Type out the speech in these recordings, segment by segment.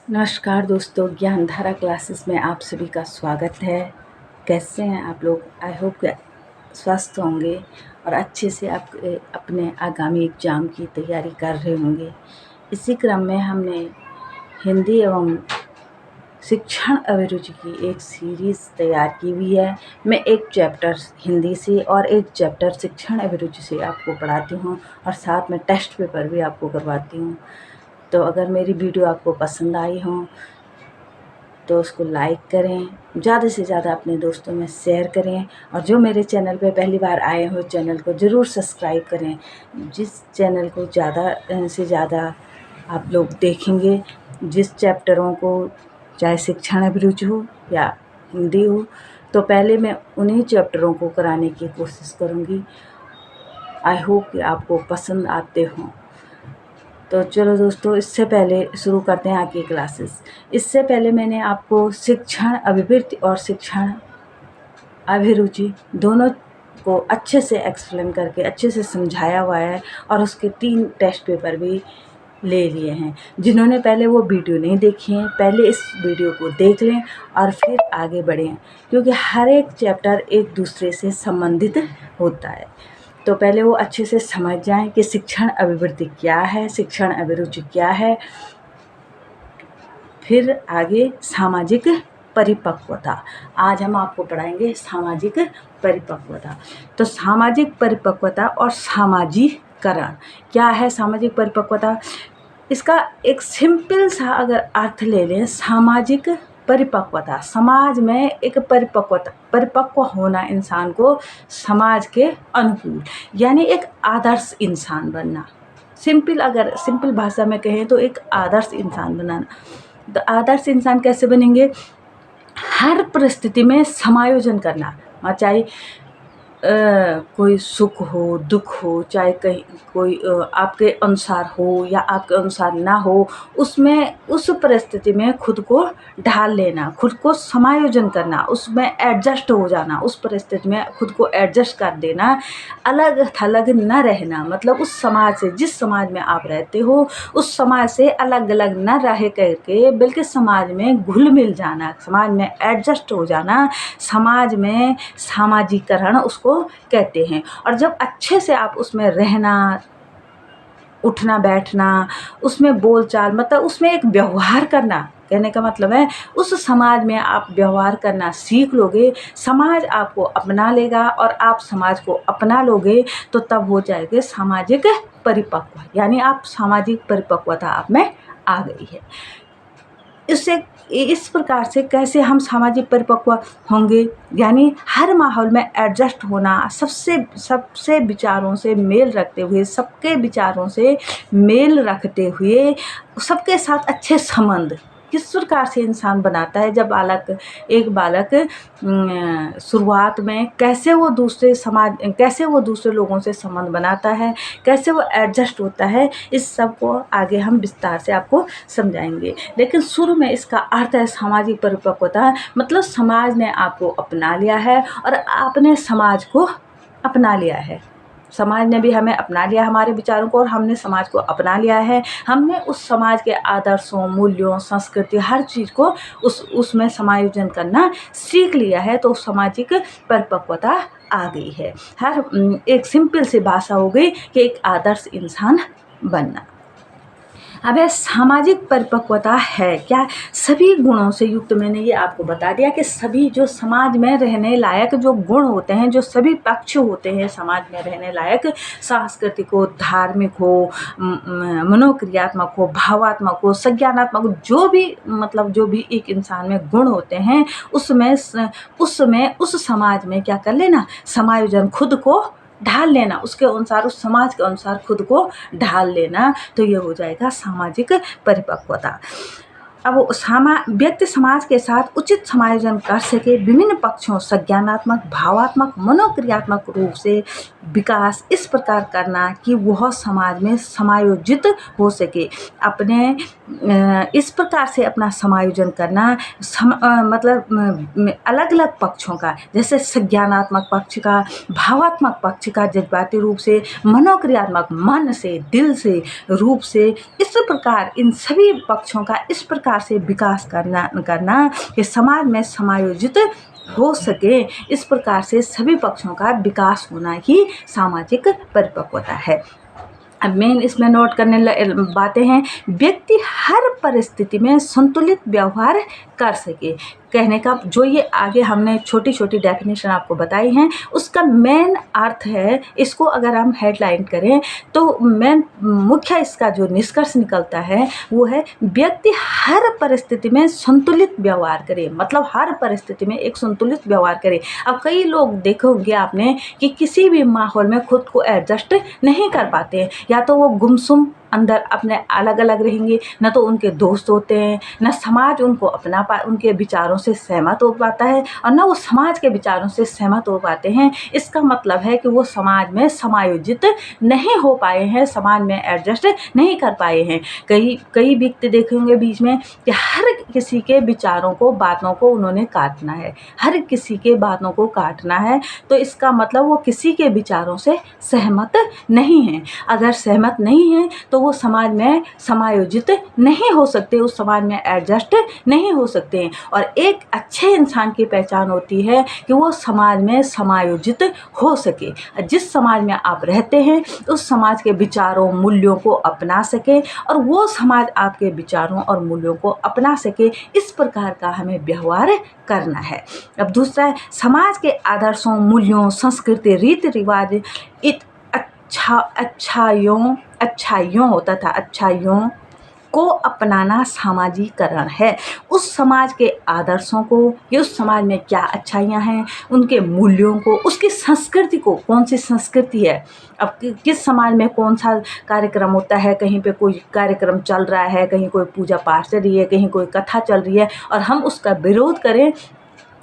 नमस्कार दोस्तों, ज्ञानधारा क्लासेस में आप सभी का स्वागत है। कैसे हैं आप लोग? आई होप स्वस्थ होंगे और अच्छे से आप अपने आगामी एग्ज़ाम की तैयारी कर रहे होंगे। इसी क्रम में हमने हिंदी एवं शिक्षण अभिरुचि की एक सीरीज़ तैयार की हुई है। मैं एक चैप्टर हिंदी से और एक चैप्टर शिक्षण अभिरुचि से आपको पढ़ाती हूँ और साथ में टेस्ट पेपर भी आपको करवाती हूँ। तो अगर मेरी वीडियो आपको पसंद आई हो तो उसको लाइक करें, ज़्यादा से ज़्यादा अपने दोस्तों में शेयर करें और जो मेरे चैनल पे पहली बार आए हो चैनल को ज़रूर सब्सक्राइब करें। जिस चैनल को ज़्यादा से ज़्यादा आप लोग देखेंगे, जिस चैप्टरों को चाहे शिक्षण अभिरुचि हो या हिंदी हो, तो पहले मैं उन्हीं चैप्टरों को कराने की कोशिश करूँगी। आई होप कि आपको पसंद आते हों। तो चलो दोस्तों, इससे पहले शुरू करते हैं आपकी क्लासेस। इससे पहले मैंने आपको शिक्षण अभिवृत्ति और शिक्षण अभिरुचि दोनों को अच्छे से एक्सप्लेन करके अच्छे से समझाया हुआ है और उसके 3 टेस्ट पेपर भी ले लिए हैं। जिन्होंने पहले वो वीडियो नहीं देखी है, पहले इस वीडियो को देख लें और फिर आगे बढ़ें, क्योंकि हर एक चैप्टर एक दूसरे से संबंधित होता है। तो पहले वो अच्छे से समझ जाएं कि शिक्षण अभिवृत्ति क्या है, शिक्षण अभिरुचि क्या है। फिर आगे सामाजिक परिपक्वता। आज हम आपको पढ़ाएंगे सामाजिक परिपक्वता। तो सामाजिक परिपक्वता और सामाजिकरण क्या है? सामाजिक परिपक्वता, इसका एक सिंपल सा अगर अर्थ ले लें, सामाजिक परिपक्वता, समाज में एक परिपक्व होना, इंसान को समाज के अनुकूल, यानी एक आदर्श इंसान बनना। अगर सिंपल भाषा में कहें तो एक आदर्श इंसान बनाना। तो आदर्श इंसान कैसे बनेंगे? हर परिस्थिति में समायोजन करना, चाहे कोई सुख हो, दुख हो, चाहे कहीं कोई आपके अनुसार हो या आपके अनुसार ना हो, उसमें उस परिस्थिति में खुद को ढाल लेना, खुद को समायोजन करना, उसमें एडजस्ट हो जाना, उस परिस्थिति में खुद को एडजस्ट कर देना, अलग थलग न रहना। मतलब उस समाज से, जिस समाज में आप रहते हो, उस समाज से अलग अलग न रह करके बल्कि समाज में घुल मिल जाना, समाज में एडजस्ट हो जाना, समाज में सामाजिकरण उसको कहते हैं। और जब अच्छे से आप उसमें रहना, उठना बैठना, उसमें बोलचाल, मतलब उसमें एक व्यवहार करना, कहने का मतलब है उस समाज में आप व्यवहार करना सीख लोगे, समाज आपको अपना लेगा और आप समाज को अपना लोगे, तो तब हो जाएगा सामाजिक परिपक्व, यानी आप सामाजिक परिपक्वता आप में आ गई है। इससे इस प्रकार से कैसे हम सामाजिक परिपक्व होंगे? यानी हर माहौल में एडजस्ट होना, सबसे विचारों से मेल रखते हुए, सबके विचारों से मेल रखते हुए, सबके साथ अच्छे संबंध। किस प्रकार से इंसान बनाता है? जब एक बालक शुरुआत में कैसे वो दूसरे लोगों से संबंध बनाता है, कैसे वो एडजस्ट होता है, इस सब को आगे हम विस्तार से आपको समझाएंगे। लेकिन शुरू में इसका अर्थ है सामाजिक परिपक्वता, मतलब समाज ने आपको अपना लिया है और आपने समाज को अपना लिया है। समाज ने भी हमें अपना लिया, हमारे विचारों को, और हमने समाज को अपना लिया है। हमने उस समाज के आदर्शों, मूल्यों, संस्कृति, हर चीज़ को उसमें समायोजन करना सीख लिया है। तो सामाजिक परिपक्वता आ गई है। एक सिंपल सी भाषा हो गई कि एक आदर्श इंसान बनना। अब यह सामाजिक परिपक्वता है क्या? सभी गुणों से युक्त, मैंने ये आपको बता दिया कि सभी जो समाज में रहने लायक जो गुण होते हैं, जो सभी पक्ष होते हैं समाज में रहने लायक, सांस्कृतिक हो, धार्मिक हो, मनोक्रियात्मक हो, भावात्मक हो, संज्ञानात्मक हो, जो भी एक इंसान में गुण होते हैं, उसमें उस समाज में क्या कर लेना? समायोजन, खुद को ढाल लेना, उसके अनुसार, उस समाज के अनुसार खुद को ढाल लेना। तो ये हो जाएगा सामाजिक परिपक्वता। अब व्यक्ति समाज के साथ उचित समायोजन कर सके, विभिन्न पक्षों, संज्ञानात्मक, भावात्मक, मनोक्रियात्मक रूप से विकास इस प्रकार करना कि वह समाज में समायोजित हो सके। अपने इस प्रकार से अपना समायोजन करना मतलब अलग अलग पक्षों का, जैसे संज्ञानात्मक पक्ष का, भावात्मक पक्ष का, जज्बाती रूप से, मनोक्रियात्मक मन से, दिल से, रूप से, इस प्रकार इन सभी पक्षों का इस प्रकार से विकास करना कि समाज में समायोजित हो सके। इस प्रकार से सभी पक्षों का विकास होना ही सामाजिक परिपक्वता है। अब मेन इसमें नोट करने बातें हैं, व्यक्ति हर परिस्थिति में संतुलित व्यवहार कर सके। कहने का जो ये आगे हमने छोटी छोटी डेफिनेशन आपको बताई हैं, उसका मेन अर्थ है, इसको अगर हम हेडलाइन करें तो मेन मुख्य इसका जो निष्कर्ष निकलता है वो है, व्यक्ति हर परिस्थिति में संतुलित व्यवहार करे। मतलब हर परिस्थिति में एक संतुलित व्यवहार करे। अब कई लोग देखोगे आपने कि किसी भी माहौल में खुद को एडजस्ट नहीं कर पाते हैं, या तो वो गुमसुम अंदर अपने अलग अलग रहेंगे, न तो उनके दोस्त होते हैं, न समाज उनको उनके विचारों से सहमत हो पाता है, और न वो समाज के विचारों से सहमत हो पाते हैं। इसका मतलब है कि वो समाज में समायोजित नहीं हो पाए हैं, समाज में एडजस्ट नहीं कर पाए हैं। कई व्यक्ति देखेंगे बीच में कि हर किसी के विचारों को, बातों को उन्होंने काटना है, हर किसी के बातों को काटना है। तो इसका मतलब वो किसी के विचारों से सहमत नहीं है। अगर सहमत नहीं है तो वो समाज में समायोजित नहीं हो सकते, उस समाज में एडजस्ट नहीं हो सकते हैं। और एक अच्छे इंसान की पहचान होती है कि वो समाज में समायोजित हो सके। जिस समाज में आप रहते हैं उस समाज के विचारों, मूल्यों को अपना सके, और वो समाज आपके विचारों और मूल्यों को अपना सके। इस प्रकार का हमें व्यवहार करना है। अब दूसरा है, समाज के आदर्शों, मूल्यों, संस्कृति, रीति रिवाज, अच्छाइयों होता था, अच्छाइयों को अपनाना सामाजिकरण है। उस समाज के आदर्शों को, कि उस समाज में क्या अच्छाइयाँ हैं, उनके मूल्यों को, उसकी संस्कृति को, कौन सी संस्कृति है, अब किस समाज में कौन सा कार्यक्रम होता है, कहीं पे कोई कार्यक्रम चल रहा है, कहीं कोई पूजा पाठ चल रही है, कहीं कोई कथा चल रही है, और हम उसका विरोध करें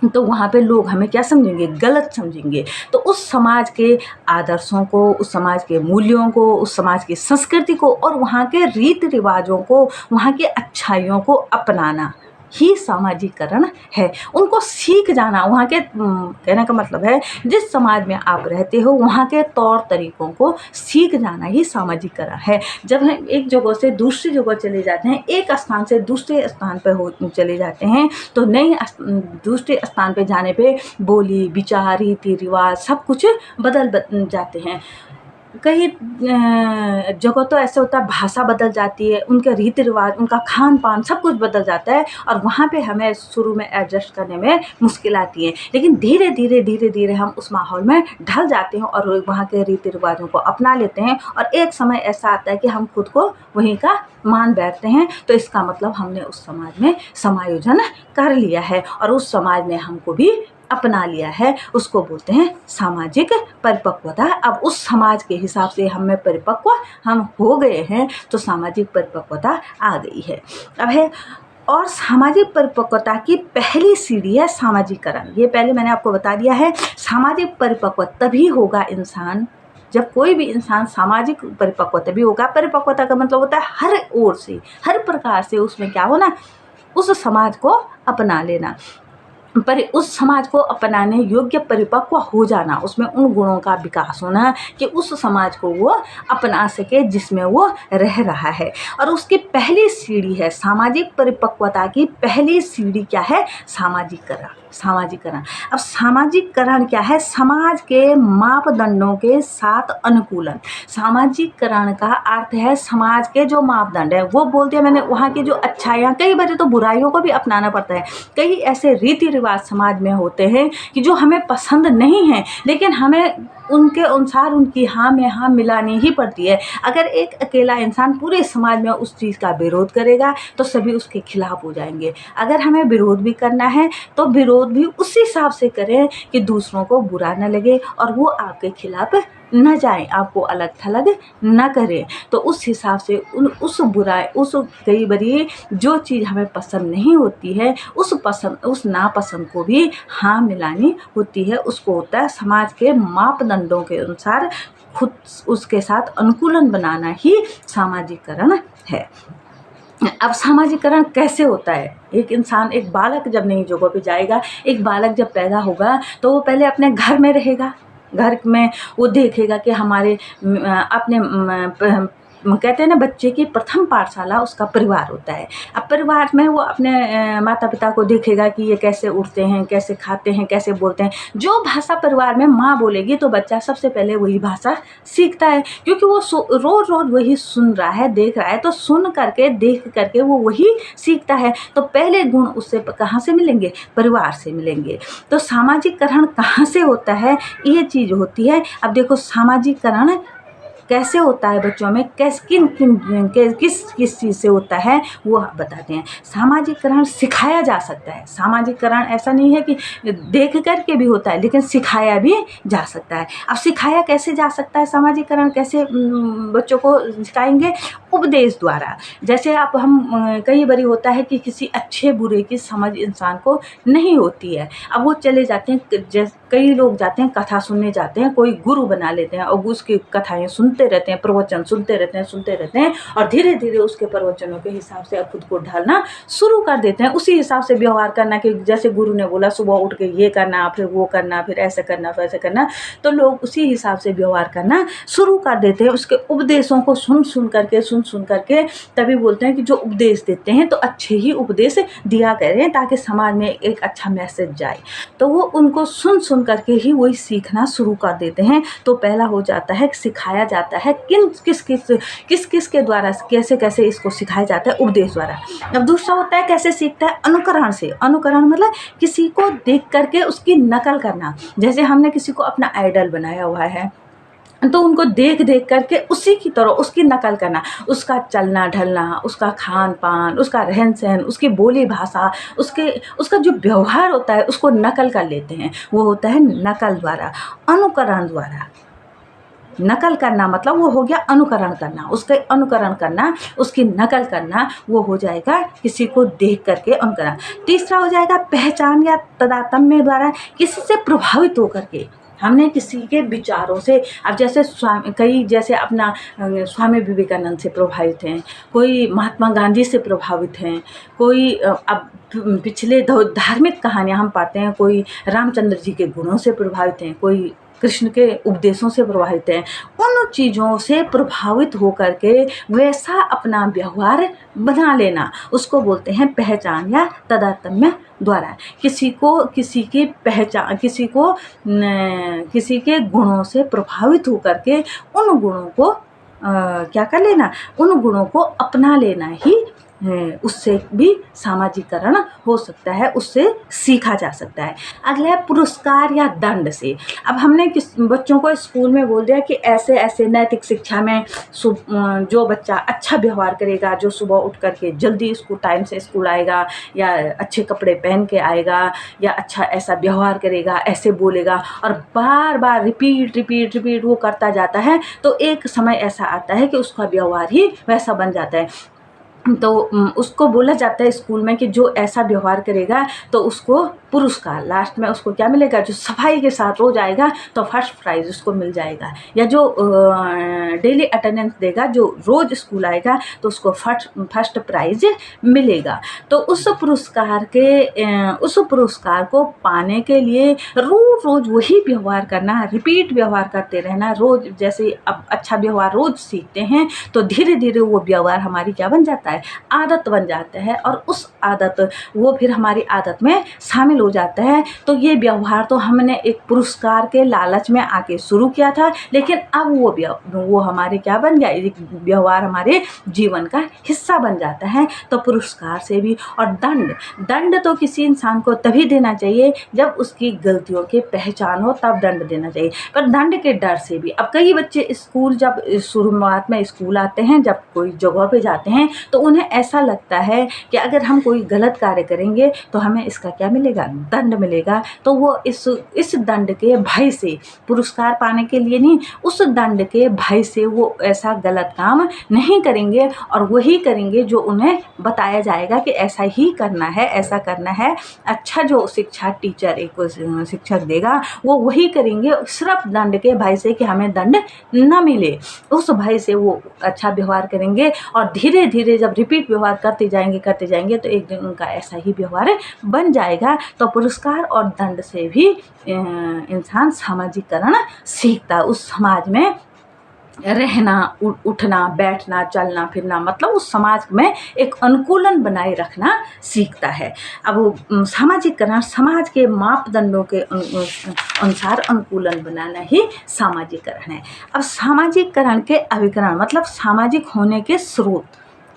तो वहाँ पे लोग हमें क्या समझेंगे, गलत समझेंगे। तो उस समाज के आदर्शों को, उस समाज के मूल्यों को, उस समाज की संस्कृति को, और वहाँ के रीति रिवाजों को, वहाँ की अच्छाइयों को अपनाना ही सामाजिकरण है। उनको सीख जाना, वहाँ के कहने का मतलब है, जिस समाज में आप रहते हो वहाँ के तौर तरीकों को सीख जाना ही सामाजिकरण है। जब हम एक जगह से दूसरी जगह चले जाते हैं, एक स्थान से दूसरे स्थान पर चले जाते हैं, तो नए दूसरे स्थान पे जाने पे बोली, विचार, रीति रिवाज सब कुछ बदल जाते हैं। कई जगह तो ऐसे होता है, भाषा बदल जाती है, उनके रीति रिवाज, उनका खान पान सब कुछ बदल जाता है, और वहाँ पे हमें शुरू में एडजस्ट करने में मुश्किल आती है। लेकिन धीरे धीरे हम उस माहौल में ढल जाते हैं और वहाँ के रीति रिवाजों को अपना लेते हैं, और एक समय ऐसा आता है कि हम खुद को वहीं का मान बैठते हैं। तो इसका मतलब हमने उस समाज में समायोजन कर लिया है, और उस समाज ने हमको भी अपना लिया है। उसको बोलते हैं सामाजिक परिपक्वता। अब उस समाज के हिसाब से हम परिपक्व हम हो गए हैं, तो सामाजिक परिपक्वता आ गई है। अब है, और सामाजिक परिपक्वता की पहली सीढ़ी है सामाजिकरण। ये पहले मैंने आपको बता दिया है। सामाजिक परिपक्व तभी होगा इंसान, जब कोई भी इंसान सामाजिक परिपक्व तभी होगा। परिपक्वता का मतलब होता है हर ओर से, हर प्रकार से उसमें क्या होना, उस समाज को अपना लेना, पर उस समाज को अपनाने योग्य परिपक्व हो जाना, उसमें उन गुणों का विकास होना कि उस समाज को वो अपना सके जिसमें वो रह रहा है। और उसकी पहली सीढ़ी है सामाजिक परिपक्वता की पहली सीढ़ी क्या है, सामाजिकरण। अब सामाजिकरण क्या है, समाज के मापदंडों के साथ अनुकूलन। सामाजिकरण का अर्थ है समाज के जो मापदंड है, वो बोलते हैं मैंने वहाँ की जो अच्छाइयाँ, कई बार तो बुराइयों को भी अपनाना पड़ता है। कई ऐसे रीति रिवाज समाज में होते हैं कि जो हमें पसंद नहीं है, लेकिन हमें उनके अनुसार उनकी हाँ में हाँ मिलानी ही पड़ती है। अगर एक अकेला इंसान पूरे समाज में उस चीज़ का विरोध करेगा तो सभी उसके खिलाफ हो जाएंगे। अगर हमें विरोध भी करना है तो विरोध भी उसी हिसाब से करें कि दूसरों को बुरा न लगे और वो आपके खिलाफ न जाएं, आपको अलग थलग न करें। तो उस हिसाब से उस बुराई, उस कई बारी जो चीज़ हमें पसंद नहीं होती है उस नापसंद को भी हाँ मिलानी होती है। उसको होता है समाज के मापदंडों के अनुसार खुद उसके साथ अनुकूलन बनाना ही सामाजिकरण है। अब सामाजिकरण कैसे होता है? एक इंसान, एक बालक जब नई जगह पे जाएगा, एक बालक जब पैदा होगा तो वो पहले अपने घर में रहेगा। घर में वो देखेगा कि हमारे अपने कहते हैं ना, बच्चे की प्रथम पाठशाला उसका परिवार होता है। अब परिवार में वो अपने माता पिता को देखेगा कि ये कैसे उठते हैं, कैसे खाते हैं, कैसे बोलते हैं। जो भाषा परिवार में माँ बोलेगी तो बच्चा सबसे पहले वही भाषा सीखता है, क्योंकि वो रोज रोज वही सुन रहा है, देख रहा है। तो सुन करके, देख करके वो वही सीखता है। तो पहले गुण उससे कहाँ से मिलेंगे? परिवार से मिलेंगे। तो सामाजिकरण कहाँ से होता है? ये चीज़ होती है। अब देखो, सामाजिकरण कैसे होता है बच्चों में, किस किस चीज़ से होता है वो बताते हैं। सामाजिकरण सिखाया जा सकता है। सामाजिकरण ऐसा नहीं है कि देख कर के भी होता है, लेकिन सिखाया भी जा सकता है। अब सिखाया कैसे जा सकता है? सामाजिकरण कैसे बच्चों को सिखाएंगे? उपदेश द्वारा। जैसे आप हम कई बारी होता है कि किसी अच्छे बुरे की समझ इंसान को नहीं होती है। अब वो चले जाते हैं, कई लोग जाते हैं कथा सुनने जाते हैं, कोई गुरु बना लेते हैं और उसकी कथाएं सुनते रहते हैं, प्रवचन सुनते रहते हैं और धीरे धीरे उसके प्रवचनों के हिसाब से खुद को ढालना शुरू कर देते हैं। उसी हिसाब से व्यवहार करना कि जैसे गुरु ने बोला सुबह उठ के ये करना, फिर वो करना, फिर ऐसे करना, फिर ऐसे करना, तो लोग उसी हिसाब से व्यवहार करना शुरू कर देते हैं। उसके उपदेशों को सुन करके तभी बोलते हैं कि जो उपदेश देते हैं तो अच्छे ही उपदेश दिया करें, ताकि समाज में एक अच्छा मैसेज जाए। तो वो उनको सुन करके ही वही सीखना शुरू कर देते हैं। तो पहला हो जाता है, सिखाया जाता है किस के द्वारा, कैसे इसको सिखाया जाता है? उपदेश द्वारा। अब दूसरा होता है कैसे सीखता है? अनुकरण से। अनुकरण मतलब किसी को देख करके उसकी नकल करना। जैसे हमने किसी को अपना आइडल बनाया हुआ है तो उनको देख करके उसी की तरह उसकी नकल करना, उसका चलना ढलना, उसका खान पान, उसका रहन सहन, उसकी बोली भाषा, उसका जो व्यवहार होता है उसको नकल कर लेते हैं। वो होता है नकल द्वारा, अनुकरण द्वारा। नकल करना मतलब वो हो गया अनुकरण करना, उसके अनुकरण करना, उसकी नकल करना, वो हो जाएगा किसी को देख करके अनुकरण। तीसरा हो जाएगा पहचान या तादात्म्य द्वारा, किसी से प्रभावित होकर के। हमने किसी के विचारों से, अब जैसे जैसे अपना स्वामी विवेकानंद से प्रभावित हैं, कोई महात्मा गांधी से प्रभावित हैं, कोई अब पिछले धार्मिक कहानियाँ हम पाते हैं, कोई रामचंद्र जी के गुणों से प्रभावित हैं, कोई कृष्ण के उपदेशों से प्रभावित हैं। उन चीज़ों से प्रभावित होकर के वैसा अपना व्यवहार बना लेना, उसको बोलते हैं पहचान या तादात्म्य द्वारा। किसी की पहचान, किसी के गुणों से प्रभावित होकर के उन गुणों को क्या कर लेना, उन गुणों को अपना लेना ही उससे भी सामाजिकरण हो सकता है, उससे सीखा जा सकता है। अगला है पुरस्कार या दंड से। अब हमने बच्चों को स्कूल में बोल दिया कि ऐसे ऐसे नैतिक शिक्षा में जो बच्चा अच्छा व्यवहार करेगा, जो सुबह उठ करके जल्दी टाइम से स्कूल आएगा, या अच्छे कपड़े पहन के आएगा, या अच्छा ऐसा व्यवहार करेगा, ऐसे बोलेगा, और बार बार रिपीट वो करता जाता है, तो एक समय ऐसा आता है कि उसका व्यवहार ही वैसा बन जाता है। तो उसको बोला जाता है स्कूल में कि जो ऐसा व्यवहार करेगा तो उसको पुरस्कार, लास्ट में उसको क्या मिलेगा? जो सफाई के साथ रोज आएगा तो फर्स्ट प्राइज़ उसको मिल जाएगा, या जो डेली अटेंडेंस देगा, जो रोज़ स्कूल आएगा तो उसको फर्स्ट प्राइज़ मिलेगा। तो उस पुरस्कार को पाने के लिए रोज़ वही व्यवहार करना, रिपीट व्यवहार करते रहना। रोज़ जैसे अब अच्छा व्यवहार रोज़ सीखते हैं तो धीरे धीरे वो व्यवहार हमारी क्या बन जाता है? आदत बन जाता है, और उस आदत वो फिर हमारी आदत में शामिल हो जाता है। तो ये व्यवहार तो हमने एक पुरस्कार के लालच में आके शुरू किया था, लेकिन अब वो हमारे क्या बन गया? एक व्यवहार हमारे जीवन का हिस्सा बन जाता है। तो पुरस्कार से भी। और दंड तो किसी इंसान को तभी देना चाहिए जब उसकी गलतियों की पहचान हो, तब दंड देना चाहिए। पर दंड के डर से भी, अब कई बच्चे स्कूल जब शुरुआत में स्कूल आते हैं, जब कोई जगह पे जाते हैं तो उन्हें ऐसा लगता है कि अगर हम कोई गलत कार्य करेंगे तो हमें इसका क्या मिलेगा, दंड मिलेगा। तो वो इस दंड के भय से, पुरस्कार पाने के लिए नहीं, उस दंड के भय से वो ऐसा गलत काम नहीं करेंगे और वही करेंगे जो उन्हें बताया जाएगा कि ऐसा ही करना है, ऐसा करना है। अच्छा जो शिक्षा टीचर एक शिक्षक देगा वो वही करेंगे, सिर्फ दंड के भय से कि हमें दंड न मिले, उस भय से वो अच्छा व्यवहार करेंगे। और धीरे धीरे जब रिपीट व्यवहार करते जाएंगे तो एक दिन उनका ऐसा ही व्यवहार बन जाएगा। तो पुरस्कार और दंड से भी इंसान सामाजिकरण सीखता है, उस समाज में रहना, उठना, बैठना, चलना फिरना, मतलब उस समाज में एक अनुकूलन बनाए रखना सीखता है। अब वो सामाजिकरण समाज के मापदंडों के अनुसार अनुकूलन बनाना ही सामाजिकरण है। अब सामाजिकरण के अभिकरण मतलब सामाजिक होने के स्रोत,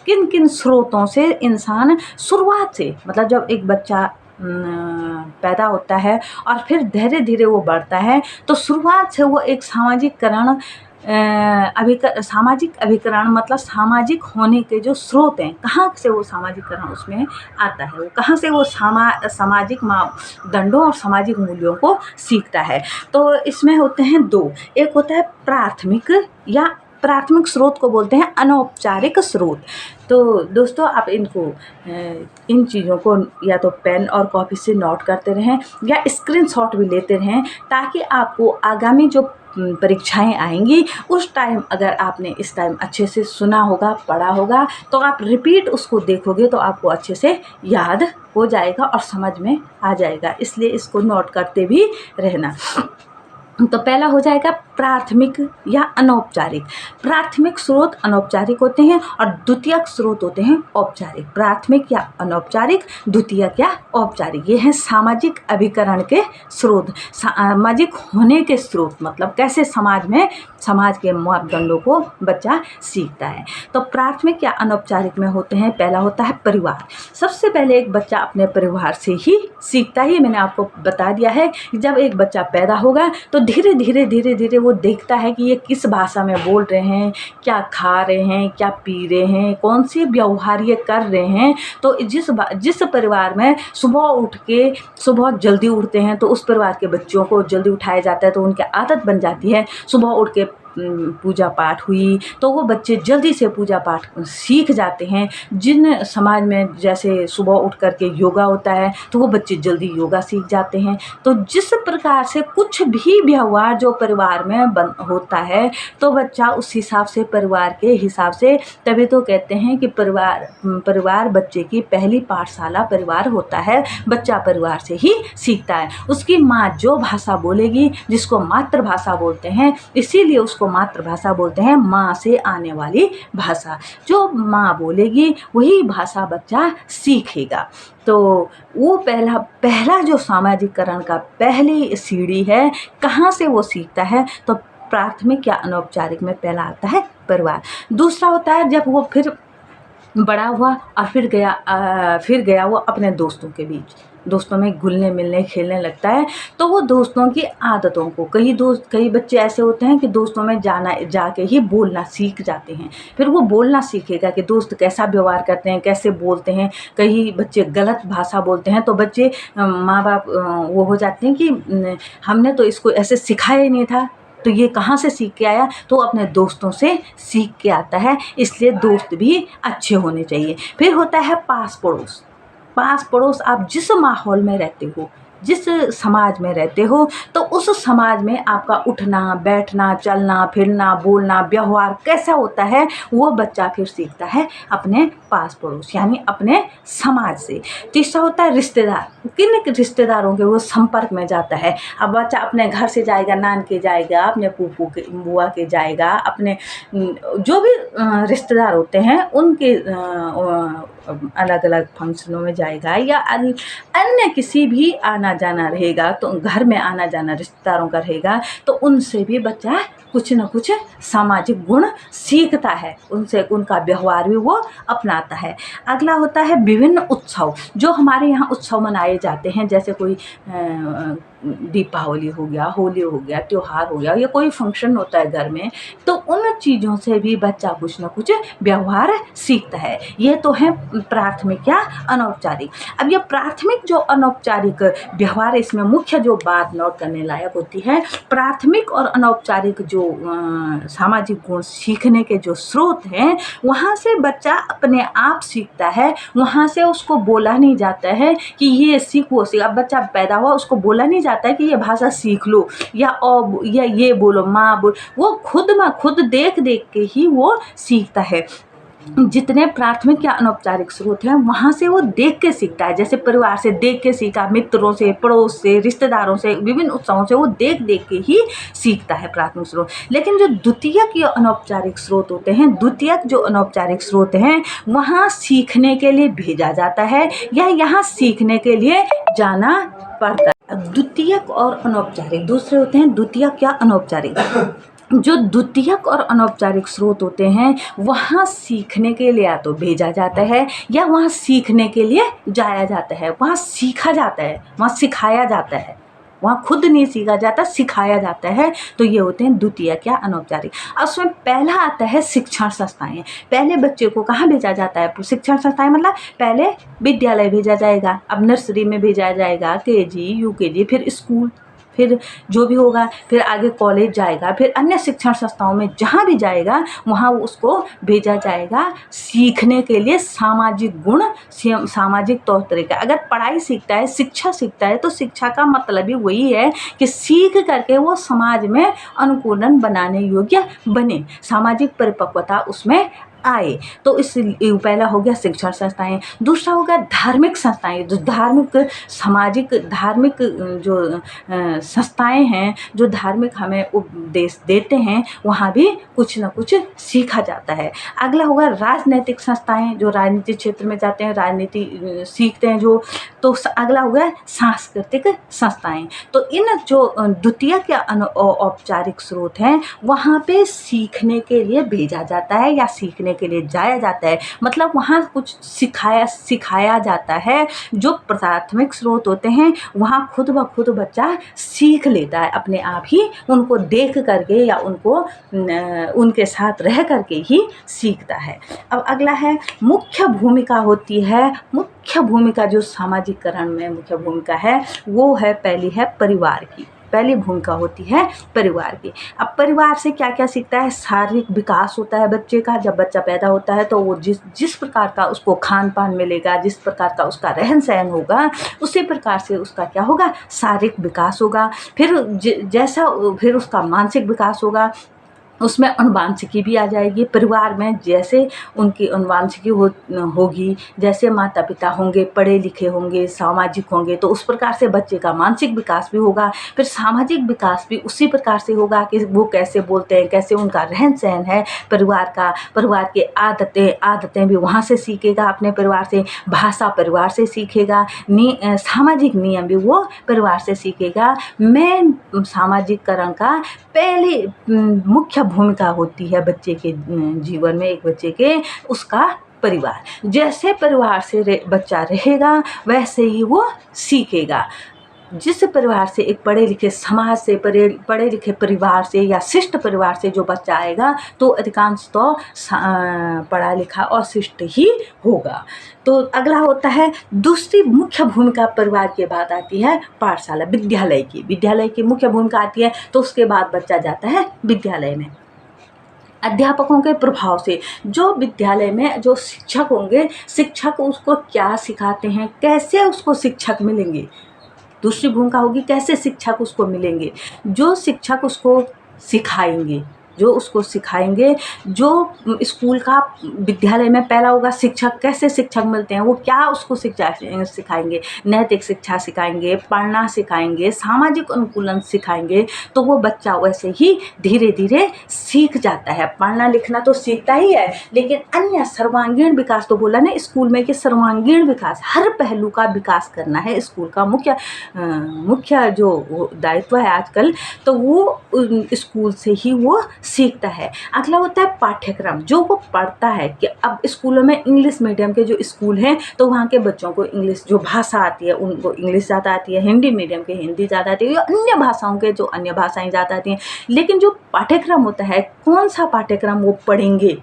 किन किन स्रोतों से इंसान शुरुआत से, मतलब जब एक बच्चा पैदा होता है और फिर धीरे धीरे वो बढ़ता है, तो शुरुआत से वो एक सामाजिकरण सामाजिक अभिकरण मतलब सामाजिक होने के जो स्रोत हैं, कहाँ से वो सामाजिकरण उसमें आता है, वो कहाँ से वो सामाजिक मापदंडों और सामाजिक मूल्यों को सीखता है। तो इसमें होते हैं दो, एक होता है प्राथमिक स्रोत को बोलते हैं अनौपचारिक स्रोत। तो दोस्तों आप इन चीज़ों को या तो पेन और कॉपी से नोट करते रहें या स्क्रीनशॉट भी लेते रहें, ताकि आपको आगामी जो परीक्षाएं आएंगी उस टाइम अगर आपने इस टाइम अच्छे से सुना होगा, पढ़ा होगा, तो आप रिपीट उसको देखोगे तो आपको अच्छे से याद हो जाएगा और समझ में आ जाएगा। इसलिए इसको नोट करते भी रहना। तो पहला हो जाएगा प्राथमिक या अनौपचारिक। प्राथमिक स्रोत अनौपचारिक होते हैं और द्वितीयक स्रोत होते हैं औपचारिक। प्राथमिक या अनौपचारिक, द्वितीयक या औपचारिक, ये हैं सामाजिक अभिकरण के स्रोत, सामाजिक होने के स्रोत, मतलब कैसे समाज के मापदंडों को बच्चा सीखता है। तो प्राथमिक या अनौपचारिक में होते हैं, पहला होता है परिवार। सबसे पहले एक बच्चा अपने परिवार से ही सीखता है। मैंने आपको बता दिया है कि जब एक बच्चा पैदा होगा तो धीरे धीरे वो देखता है कि ये किस भाषा में बोल रहे हैं, क्या खा रहे हैं, क्या पी रहे हैं, कौन सी व्यवहार ये कर रहे हैं। तो जिस परिवार में सुबह जल्दी उठते हैं तो उस परिवार के बच्चों को जल्दी उठाया जाता है, तो उनकी आदत बन जाती है। सुबह उठ के पूजा पाठ हुई तो वो बच्चे जल्दी से पूजा पाठ सीख जाते हैं। जिन समाज में जैसे सुबह उठ करके योगा होता है तो वो बच्चे जल्दी योगा सीख जाते हैं। तो जिस प्रकार से कुछ भी व्यवहार जो परिवार में होता है तो बच्चा उस हिसाब से, परिवार के हिसाब से, तभी तो कहते हैं कि परिवार बच्चे की पहली पाठशाला परिवार होता है। बच्चा परिवार से ही सीखता है। उसकी माँ जो भाषा बोलेगी, जिसको मातृभाषा बोलते हैं, इसीलिए उसको मातृभाषा बोलते हैं, माँ से आने वाली भाषा। जो माँ बोलेगी वही भाषा बच्चा सीखेगा। तो वो पहला जो सामाजिकरण का पहली सीढ़ी है, कहाँ से वो सीखता है, तो प्राथमिक या अनौपचारिक में पहला आता है परिवार। दूसरा होता है जब वो फिर बड़ा हुआ और फिर गया वो अपने दोस्तों के बीच, दोस्तों में घुलने मिलने खेलने लगता है। तो वो दोस्तों की आदतों को, कई बच्चे ऐसे होते हैं कि दोस्तों में जाके ही बोलना सीख जाते हैं। फिर वो बोलना सीखेगा कि दोस्त कैसा व्यवहार करते हैं, कैसे बोलते हैं। कई बच्चे गलत भाषा बोलते हैं तो बच्चे माँ बाप वो हो जाते हैं कि हमने तो इसको ऐसे सिखाया ही नहीं था, तो ये कहाँ से सीख के आया, तो अपने दोस्तों से सीख के आता है। इसलिए दोस्त भी अच्छे होने चाहिए। फिर होता है पास पड़ोस। आप जिस माहौल में रहते हो, जिस समाज में रहते हो, तो उस समाज में आपका उठना, बैठना, चलना, फिरना, बोलना, व्यवहार कैसा होता है, वो बच्चा फिर सीखता है अपने पास पड़ोस यानी अपने समाज से। तीसरा होता है रिश्तेदार। किन रिश्तेदारों के वो संपर्क में जाता है। अब बच्चा अपने घर से जाएगा, नान के जाएगा, अपने फूफू के, बुआ के जाएगा, अपने जो भी रिश्तेदार होते हैं उनके अलग अलग फंक्शनों में जाएगा, या अन्य किसी भी आना जाना रहेगा, तो घर में आना जाना रिश्तेदारों का रहेगा, तो उनसे भी बच्चा कुछ न कुछ सामाजिक गुण सीखता है, उनसे उनका व्यवहार भी वो अपनाता है। अगला होता है विभिन्न उत्सव। जो हमारे यहाँ उत्सव मनाए जाते हैं, जैसे कोई दीपावली हो गया, होली हो गया, त्योहार हो गया, या कोई फंक्शन होता है घर में, तो उन चीज़ों से भी बच्चा कुछ ना कुछ व्यवहार सीखता है। ये तो है प्राथमिक या अनौपचारिक। अब ये प्राथमिक जो अनौपचारिक व्यवहार, इसमें मुख्य जो बात नोट करने लायक होती है, प्राथमिक और अनौपचारिक जो सामाजिक गुण सीखने के जो स्रोत हैं, वहाँ से बच्चा अपने आप सीखता है। वहाँ से उसको बोला नहीं जाता है कि ये सीख वो सीख। अब बच्चा पैदा हुआ, उसको बोला नहीं जाता है कि ये भाषा सीख लो, या ये बोलो, माँ बोल। वो खुद देख देख के ही वो सीखता है। जितने प्राथमिक या अनौपचारिक स्रोत हैं, वहाँ से वो देख के सीखता है। जैसे परिवार से देख के सीखा, मित्रों से, पड़ोस से, रिश्तेदारों से, विभिन्न उत्सवों से वो देख देख के ही सीखता है प्राथमिक स्रोत। लेकिन जो द्वितीयक या अनौपचारिक स्रोत होते हैं, द्वितीयक जो अनौपचारिक स्रोत हैं, वहाँ सीखने के लिए भेजा जाता है या यहाँ सीखने के लिए जाना पड़ता है। द्वितीयक और अनौपचारिक दूसरे होते हैं, द्वितीयक या अनौपचारिक। जो द्वितीयक और अनौपचारिक स्रोत होते हैं, वहाँ सीखने के लिए या तो भेजा जाता है या वहाँ सीखने के लिए जाया जाता है। वहाँ सीखा जाता है, वहाँ सिखाया जाता है। वहाँ खुद नहीं सीखा जाता, सिखाया जाता है। तो ये होते हैं द्वितीयक या अनौपचारिक। अब उसमें पहला आता है शिक्षण संस्थाएं। पहले बच्चे को कहाँ भेजा जाता है? शिक्षण संस्थाएं मतलब पहले विद्यालय भेजा जाएगा, अब नर्सरी में भेजा जाएगा, KG, UKG, फिर स्कूल, फिर जो भी होगा, फिर आगे कॉलेज जाएगा, फिर अन्य शिक्षण संस्थाओं में जहाँ भी जाएगा वहाँ उसको भेजा जाएगा सीखने के लिए सामाजिक गुण, सामाजिक तौर तरीका। अगर पढ़ाई सीखता है, शिक्षा सीखता है, तो शिक्षा का मतलब ही वही है कि सीख करके वो समाज में अनुकूलन बनाने योग्य बने, सामाजिक परिपक्वता उसमें आए। तो इस पहला हो गया शिक्षण संस्थाएं। दूसरा हो गया धार्मिक संस्थाएं। जो धार्मिक, सामाजिक, धार्मिक जो संस्थाएं हैं, जो धार्मिक हमें उपदेश देते हैं, वहाँ भी कुछ न कुछ सीखा जाता है। अगला होगा राजनैतिक संस्थाएं। जो राजनीतिक क्षेत्र में जाते हैं, राजनीति सीखते हैं जो। तो अगला हो गया सांस्कृतिक संस्थाएं। तो इन जो द्वितीयक या औपचारिक स्रोत हैं, वहाँ पे सीखने के लिए भेजा जाता है या सीखने के लिए जाया जाता है। मतलब वहाँ कुछ सिखाया जाता है। जो प्राथमिक स्रोत होते हैं, वहाँ खुद ब खुद बच्चा सीख लेता है अपने आप ही, उनको देख करके या उनको उनके साथ रह करके ही सीखता है। अब अगला है मुख्य भूमिका होती है। मुख्य भूमिका जो सामाजिकरण में मुख्य भूमिका है, वो है, पहली है परिवार की। पहली भूमिका होती है परिवार की। अब परिवार से क्या क्या सीखता है? शारीरिक विकास होता है बच्चे का। जब बच्चा पैदा होता है तो वो जिस प्रकार का उसको खान पान मिलेगा, जिस प्रकार का उसका रहन सहन होगा, उसी प्रकार से उसका क्या होगा? शारीरिक विकास होगा। फिर जैसा फिर उसका मानसिक विकास होगा, उसमें अनुवांशिकी भी आ जाएगी। परिवार में जैसे उनकी अनुवांशिकी होगी, जैसे माता पिता होंगे, पढ़े लिखे होंगे, सामाजिक होंगे, तो उस प्रकार से बच्चे का मानसिक विकास भी होगा। फिर सामाजिक विकास भी उसी प्रकार से होगा कि वो कैसे बोलते हैं, कैसे उनका रहन सहन है परिवार का, परिवार के आदतें भी वहाँ से सीखेगा, अपने परिवार से। भाषा परिवार से सीखेगा, सामाजिक नियम भी वो परिवार से सीखेगा। मेन सामाजिकरण का पहली मुख्य भूमिका होती है बच्चे के जीवन में, एक बच्चे के, उसका परिवार। जैसे परिवार से बच्चा रहेगा, वैसे ही वो सीखेगा। जिस परिवार से, एक पढ़े लिखे समाज से, पढ़े लिखे परिवार से या शिष्ट परिवार से जो बच्चा आएगा, तो अधिकांश तो पढ़ा लिखा और शिष्ट ही होगा। तो अगला होता है, दूसरी मुख्य भूमिका परिवार के बाद आती है पाठशाला, विद्यालय की। विद्यालय की मुख्य भूमिका आती है, तो उसके बाद बच्चा जाता है विद्यालय में। अध्यापकों के प्रभाव से, जो विद्यालय में जो शिक्षक होंगे, शिक्षक उसको क्या सिखाते हैं, कैसे उसको शिक्षक मिलेंगे। दूसरी भूमिका होगी कैसे शिक्षक उसको मिलेंगे। जो शिक्षक उसको सिखाएंगे, जो स्कूल का, विद्यालय में पहला होगा शिक्षक। कैसे शिक्षक मिलते हैं, वो क्या उसको शिक्षा सिखाएंगे? नैतिक शिक्षा सिखाएंगे, पढ़ना सिखाएंगे, सामाजिक अनुकूलन सिखाएंगे। तो वो बच्चा वैसे ही धीरे धीरे सीख जाता है। पढ़ना लिखना तो सीखता ही है, लेकिन अन्य सर्वांगीण विकास, तो बोला ना स्कूल में कि सर्वांगीण विकास, हर पहलू का विकास करना है स्कूल का मुख्य जो दायित्व है आजकल, तो वो स्कूल से ही वो सीखता है। अगला होता है पाठ्यक्रम, जो वो पढ़ता है कि अब स्कूलों में इंग्लिश मीडियम के जो स्कूल हैं तो वहाँ के बच्चों को इंग्लिश जो भाषा आती है उनको इंग्लिश ज़्यादा आती है, हिंदी मीडियम के हिंदी ज़्यादा आती है, या अन्य भाषाओं के जो अन्य भाषाएं ज़्यादा आती हैं। लेकिन जो पाठ्यक्रम होता है, कौन सा पाठ्यक्रम वो पढ़ेंगे,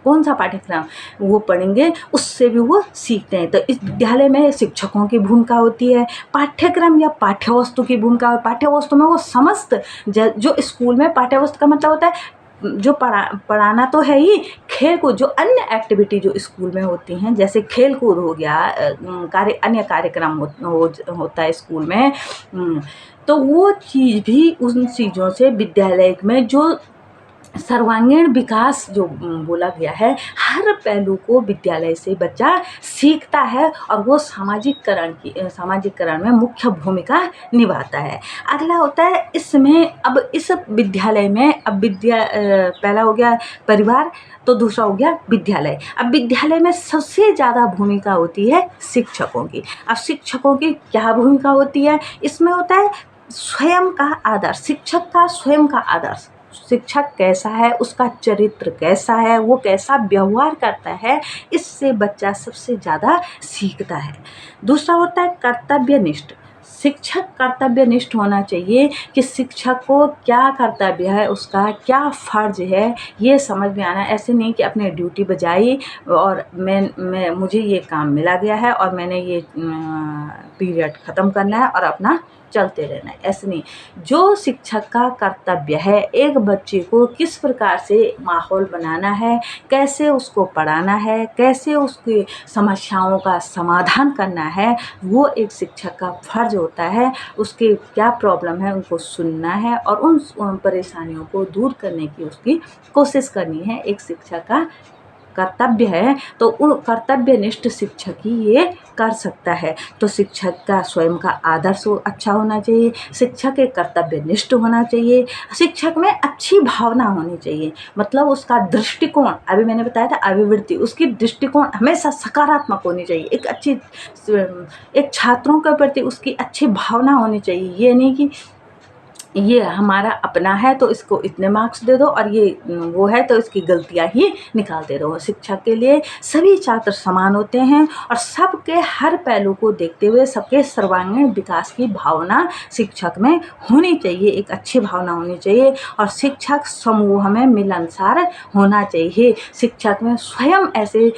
कौन सा पाठ्यक्रम वो पढ़ेंगे, उससे भी वो सीखते हैं। तो इस विद्यालय में शिक्षकों की भूमिका होती है, पाठ्यक्रम या पाठ्यवस्तु की भूमिका। पाठ्यवस्तु में वो समस्त जो स्कूल में पाठ्यवस्तु का मतलब होता है जो पढ़ाना तो है ही, खेल कूद जो अन्य एक्टिविटी जो स्कूल में होती हैं, जैसे खेल कूद हो गया, अन्य कार्यक्रम होता है स्कूल में, तो वो चीज़ भी उन चीज़ों से विद्यालय में जो सर्वांगीण विकास जो बोला गया है, हर पहलू को विद्यालय से बच्चा सीखता है और वो सामाजिककरण में मुख्य भूमिका निभाता है। अगला होता है इसमें, अब इस विद्यालय में अब पहला हो गया परिवार, तो दूसरा हो गया विद्यालय। अब विद्यालय में सबसे ज़्यादा भूमिका होती है शिक्षकों की। अब शिक्षकों की क्या भूमिका होती है, इसमें होता है स्वयं का आदर्श, शिक्षक का स्वयं का आदर्श, शिक्षक कैसा है, उसका चरित्र कैसा है, वो कैसा व्यवहार करता है, इससे बच्चा सबसे ज़्यादा सीखता है। दूसरा होता है कर्तव्यनिष्ठ, शिक्षक कर्तव्यनिष्ठ होना चाहिए कि शिक्षक को क्या कर्तव्य है, उसका क्या फ़र्ज है, ये समझ में आना। ऐसे नहीं कि अपने ड्यूटी बजाई और मुझे ये काम मिला गया है और मैंने ये पीरियड ख़त्म करना है और अपना चलते रहना है, ऐसे नहीं। जो शिक्षक का कर्तव्य है, एक बच्चे को किस प्रकार से माहौल बनाना है, कैसे उसको पढ़ाना है, कैसे उसकी समस्याओं का समाधान करना है, वो एक शिक्षक का फर्ज होता है। उसके क्या प्रॉब्लम है उनको सुनना है और उन परेशानियों को दूर करने की उसकी कोशिश करनी है, एक शिक्षक का कर्तव्य है। तो उन कर्तव्यनिष्ठ शिक्षक ही ये कर सकता है। तो शिक्षक का स्वयं का आदर्श अच्छा होना चाहिए, शिक्षक एक कर्तव्यनिष्ठ होना चाहिए, शिक्षक में अच्छी भावना होनी चाहिए, मतलब उसका दृष्टिकोण, अभी मैंने बताया था अभिवृत्ति, उसकी दृष्टिकोण हमेशा सकारात्मक होनी चाहिए। एक छात्रों के प्रति उसकी अच्छी भावना होनी चाहिए। ये नहीं कि ये हमारा अपना है तो इसको इतने मार्क्स दे दो और ये वो है तो इसकी गलतियां ही निकालते रहो। शिक्षक के लिए सभी छात्र समान होते हैं और सबके हर पहलू को देखते हुए सबके सर्वांगीण विकास की भावना शिक्षक में होनी चाहिए, एक अच्छी भावना होनी चाहिए। और शिक्षक समूह में मिलनसार होना चाहिए, शिक्षक में स्वयं ऐसे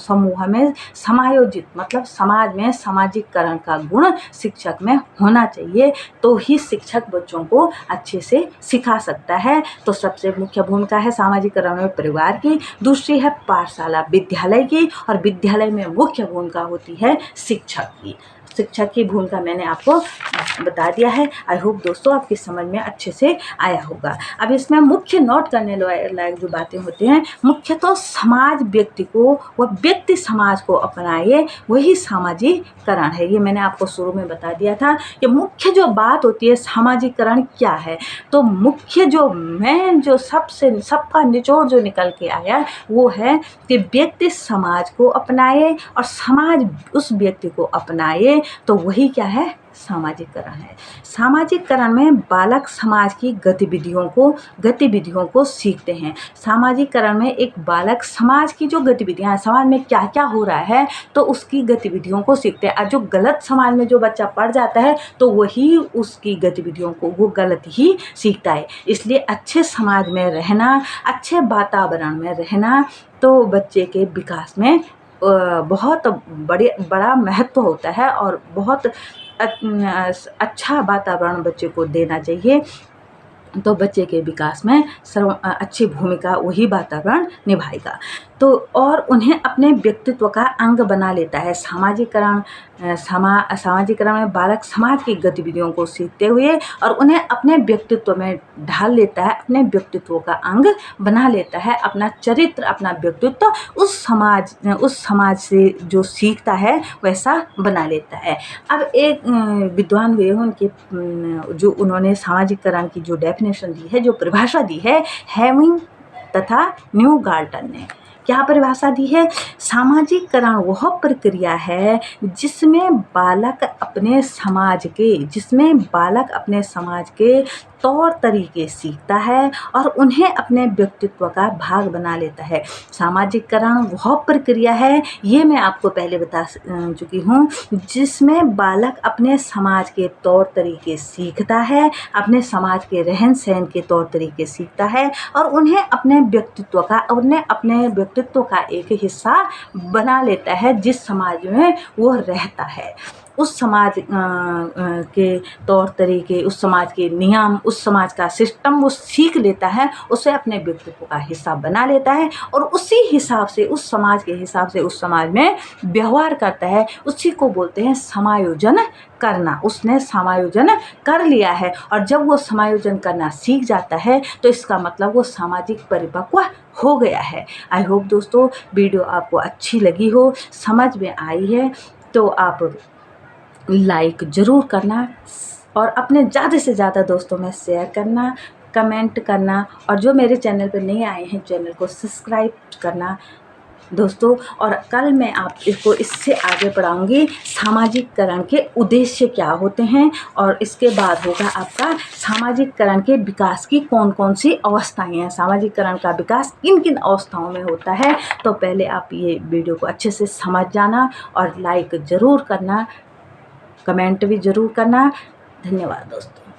समूह में समायोजित, मतलब समाज में सामाजिककरण का गुण शिक्षक में होना चाहिए, तो ही शिक्षक बच्चों को अच्छे से सिखा सकता है। तो सबसे मुख्य भूमिका है सामाजिककरण में परिवार की, दूसरी है पाठशाला विद्यालय की, और विद्यालय में मुख्य भूमिका होती है शिक्षक की। शिक्षक की भूमिका मैंने आपको बता दिया है। आई होप दोस्तों आपकी समझ में अच्छे से आया होगा। अब इसमें मुख्य नोट करने लायक जो बातें होती हैं, मुख्य तो समाज व्यक्ति को व व्यक्ति समाज को अपनाए, वही सामाजिककरण है। ये मैंने आपको शुरू में बता दिया था कि मुख्य जो बात होती है सामाजिककरण क्या है। तो मुख्य जो मेन जो सबका निचोड़ जो निकल के आया वो है कि व्यक्ति समाज को अपनाए और समाज उस व्यक्ति को अपनाए, तो वही क्या है, सामाजिककरण है। सामाजिककरण में बालक समाज की गतिविधियों को सीखते हैं। सामाजिककरण में एक बालक समाज की जो गतिविधियां, समाज में क्या क्या हो रहा है तो उसकी गतिविधियों को सीखते हैं। और जो गलत समाज में जो बच्चा पड़ जाता है तो वही उसकी गतिविधियों को वो गलत ही सीखता है। इसलिए अच्छे समाज में रहना, अच्छे वातावरण में रहना तो बच्चे के विकास में बहुत बड़ा महत्व होता है और बहुत अच्छा वातावरण बच्चे को देना चाहिए। तो बच्चे के विकास में अच्छी भूमिका वही वातावरण निभाएगा। तो और उन्हें अपने व्यक्तित्व का अंग बना लेता है। सामाजिककरण में बालक समाज की गतिविधियों को सीखते हुए और उन्हें अपने व्यक्तित्व में ढाल लेता है, अपने व्यक्तित्व का अंग बना लेता है। अपना चरित्र, अपना व्यक्तित्व उस समाज से जो सीखता है वैसा बना लेता है। अब एक विद्वान हुए उनके जो उन्होंने सामाजिककरण की जो डेफिनेशन दी है, जो परिभाषा दी है, हेमिंग तथा न्यूगार्टन ने क्या परिभाषा दी है? सामाजिककरण वह प्रक्रिया है जिसमें बालक अपने समाज के तौर तरीके सीखता है और उन्हें अपने व्यक्तित्व का भाग बना लेता है। सामाजिककरण वह प्रक्रिया है, ये मैं आपको पहले बता चुकी हूँ, जिसमें बालक अपने समाज के तौर तरीके सीखता है, अपने समाज के रहन सहन के तौर तरीके सीखता है और उन्हें अपने व्यक्तित्व का एक हिस्सा बना लेता है जिस समाज में वो रहता है। उस समाज के तौर तरीके, उस समाज के नियम, उस समाज का सिस्टम वो सीख लेता है, उसे अपने व्यक्तित्व का हिस्सा बना लेता है और उसी हिसाब से, उस समाज के हिसाब से उस समाज में व्यवहार करता है। उसी को बोलते हैं समायोजन करना। उसने समायोजन कर लिया है और जब वो समायोजन करना सीख जाता है तो इसका मतलब वो सामाजिक परिपक्व हो गया है। आई होप दोस्तों वीडियो आपको अच्छी लगी हो, समझ में आई है, तो आप लाइक ज़रूर करना और अपने ज़्यादा से ज़्यादा दोस्तों में शेयर करना, कमेंट करना और जो मेरे चैनल पर नए आए हैं चैनल को सब्सक्राइब करना दोस्तों। और कल मैं आप इसको इससे आगे पढ़ाऊँगी सामाजिककरण के उद्देश्य क्या होते हैं और इसके बाद होगा आपका सामाजिककरण के विकास की कौन कौन सी अवस्थाएं हैं, सामाजिककरण का विकास किन किन अवस्थाओं में होता है। तो पहले आप ये वीडियो को अच्छे से समझ जाना और लाइक ज़रूर करना, कमेंट भी ज़रूर करना। धन्यवाद दोस्तों।